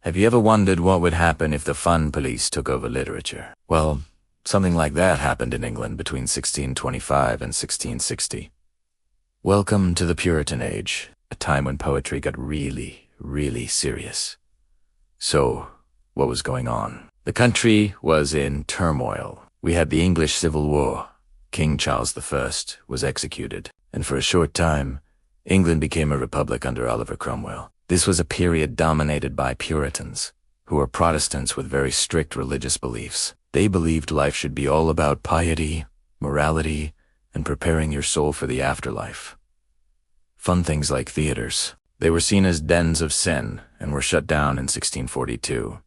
Have you ever wondered what would happen if the fun police took over literature? Well, something like that happened in England between 1625 and 1660. Welcome to the Puritan Age, a time when poetry got really, really serious. So, what was going on? The country was in turmoil. We had the English Civil War. King Charles I was executed, and for a short time, England became a republic under Oliver Cromwell. This was a period dominated by Puritans, who were Protestants with very strict religious beliefs. They believed life should be all about piety, morality, and preparing your soul for the afterlife. Fun things like theaters. They were seen as dens of sin and were shut down in 1642.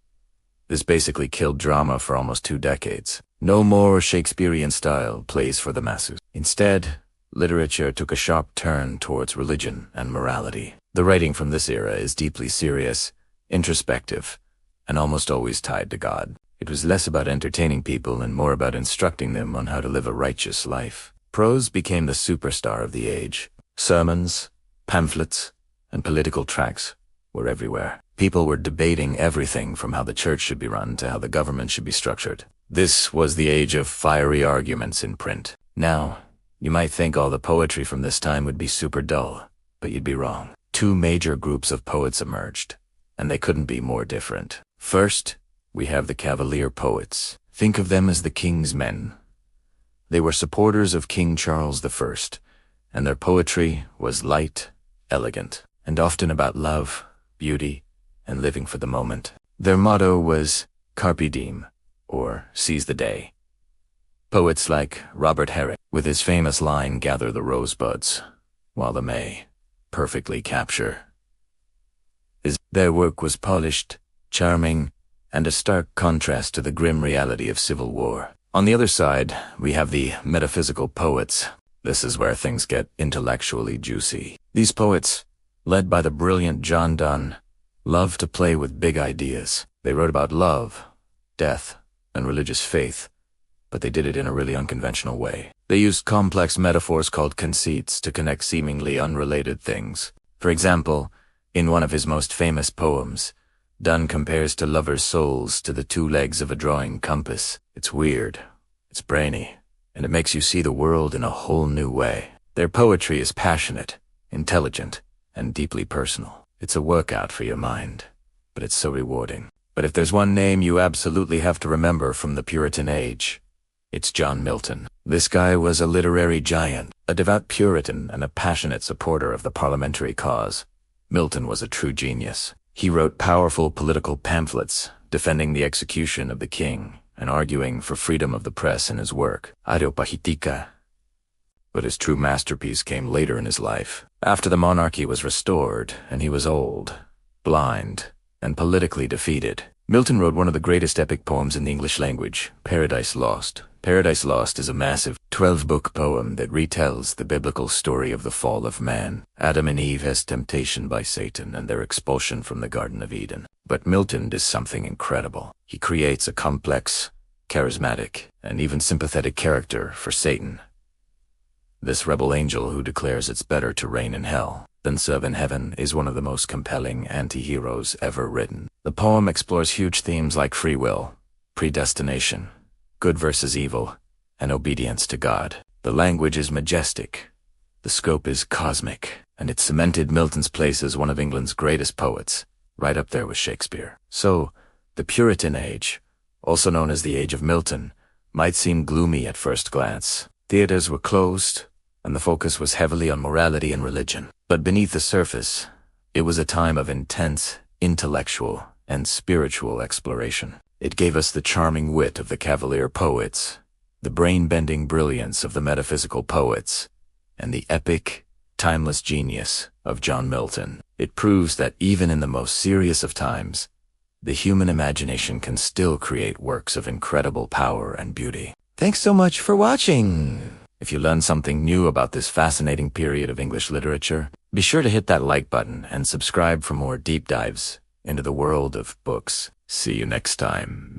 This basically killed drama for almost 2 decades. No more Shakespearean-style plays for the masses. Instead, literature took a sharp turn towards religion and morality. The writing from this era is deeply serious, introspective, and almost always tied to God. It was less about entertaining people and more about instructing them on how to live a righteous life. Prose became the superstar of the age. Sermons, pamphlets, and political tracts were everywhere. People were debating everything from how the church should be run to how the government should be structured. This was the age of fiery arguments in print. Now, you might think all the poetry from this time would be super dull, but you'd be wrong. 2 major groups of poets emerged, and they couldn't be more different. First, we have the Cavalier poets. Think of them as the king's men. They were supporters of King Charles I, and their poetry was light, elegant, and often about love, beauty, and living for the moment. Their motto was Carpe Diem, or Seize the Day. Poets like Robert Herrick, with his famous line, "Gather the rosebuds, while the May perfectly capture." Their work was polished, charming, and a stark contrast to the grim reality of civil war. On the other side, we have the metaphysical poets. This is where things get intellectually juicy. These poets, led by the brilliant John Donne, loved to play with big ideas. They wrote about love, death, and religious faith, but they did it in a really unconventional way. They used complex metaphors called conceits to connect seemingly unrelated things. For example, in one of his most famous poems, Donne compares to lovers' souls to the 2 legs of a drawing compass. It's weird, it's brainy, and it makes you see the world in a whole new way. Their poetry is passionate, intelligent, and deeply personal. It's a workout for your mind, but it's so rewarding. But if there's one name you absolutely have to remember from the Puritan Age, it's John Milton. This guy was a literary giant, a devout Puritan and a passionate supporter of the parliamentary cause. Milton was a true genius. He wrote powerful political pamphlets, defending the execution of the king and arguing for freedom of the press in his work, Areopagitica. But his true masterpiece came later in his life, after the monarchy was restored and he was old, blind, and politically defeated. Milton wrote one of the greatest epic poems in the English language, Paradise Lost. Paradise Lost is a massive 12-book poem that retells the biblical story of the fall of man, Adam and Eve's temptation by Satan and their expulsion from the Garden of Eden. But Milton does something incredible. He creates a complex, charismatic, and even sympathetic character for Satan, this rebel angel who declares it's better to reign in hell than serve in heaven. Is one of the most compelling anti-heroes ever written. The poem explores huge themes like free will, predestination, good versus evil, and obedience to God. The language is majestic, the scope is cosmic, and it cemented Milton's place as one of England's greatest poets, right up there with Shakespeare. So, the Puritan Age, also known as the Age of Milton, might seem gloomy at first glance. Theaters were closed, and the focus was heavily on morality and religion. But beneath the surface, it was a time of intense, intellectual, and spiritual exploration. It gave us the charming wit of the Cavalier poets, the brain-bending brilliance of the metaphysical poets, and the epic, timeless genius of John Milton. It proves that even in the most serious of times, the human imagination can still create works of incredible power and beauty. Thanks so much for watching! If you learned something new about this fascinating period of English literature, be sure to hit that like button and subscribe for more deep dives into the world of books. See you next time.